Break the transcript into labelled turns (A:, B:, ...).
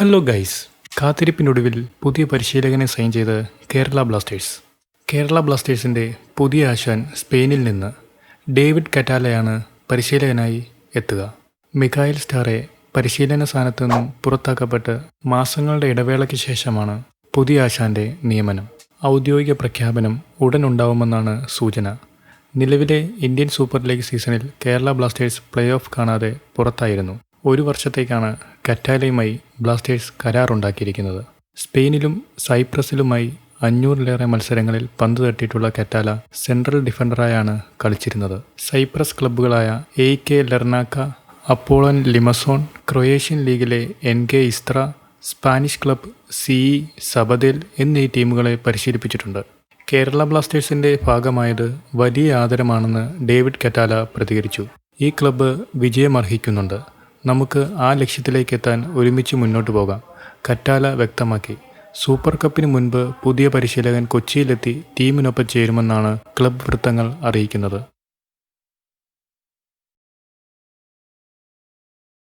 A: Hello guys, കാത്തിരിപ്പിനൊടുവിൽ പുതിയ പരിശീലകനെ sign ചെയ്ത് Kerala Blasters. Kerala ബ്ലാസ്റ്റേഴ്സിൻ്റെ പുതിയ ആശാൻ സ്പെയിനിൽ നിന്ന് ഡേവിഡ് കറ്റാലയാണ് പരിശീലകനായി എത്തുക. മിഖായൽ സ്റ്റാറെ പരിശീലന സ്ഥാനത്തു നിന്നും പുറത്താക്കപ്പെട്ട് മാസങ്ങളുടെ ഇടവേളയ്ക്ക് ശേഷമാണ് പുതിയ ആശാന്റെ നിയമനം. ഔദ്യോഗിക പ്രഖ്യാപനം ഉടൻ ഉണ്ടാവുമെന്നാണ് സൂചന. നിലവിലെ ഇന്ത്യൻ സൂപ്പർ ലീഗ് സീസണിൽ കേരള ബ്ലാസ്റ്റേഴ്സ് പ്ലേ ഓഫ് കാണാതെ പുറത്തായിരുന്നു. 1 വർഷത്തേക്കാണ് കറ്റാലയുമായി ബ്ലാസ്റ്റേഴ്സ് കരാറുണ്ടാക്കിയിരിക്കുന്നത്. സ്പെയിനിലും സൈപ്രസിലുമായി 500-ലേറെ മത്സരങ്ങളിൽ പന്ത് തട്ടിയിട്ടുള്ള കറ്റാല സെൻട്രൽ ഡിഫൻഡറായാണ് കളിച്ചിരുന്നത്. സൈപ്രസ് ക്ലബ്ബുകളായ AEK ലെർനാക്ക, അപ്പോളോൻ ലിമസോൺ, ക്രൊയേഷ്യൻ ലീഗിലെ NK ഇസ്ത്ര, സ്പാനിഷ് ക്ലബ്ബ് CE സബദേൽ എന്നീ ടീമുകളെ പരിശീലിപ്പിച്ചിട്ടുണ്ട്. കേരള ബ്ലാസ്റ്റേഴ്സിന്റെ ഭാഗമായത് വലിയ ആദരമാണെന്ന് ഡേവിഡ് കറ്റാല പ്രതികരിച്ചു. ഈ ക്ലബ്ബ് വിജയമർഹിക്കുന്നുണ്ട്. നമുക്ക് ആ ലക്ഷ്യത്തിലേക്കെത്താൻ ഒരുമിച്ച് മുന്നോട്ട് പോകാം, കറ്റാല വ്യക്തമാക്കി. സൂപ്പർ കപ്പിന് മുൻപ് പുതിയ പരിശീലകൻ കൊച്ചിയിലെത്തി ടീമിനൊപ്പം ചേരുമെന്നാണ് ക്ലബ്ബ് വൃത്തങ്ങൾ അറിയിക്കുന്നത്.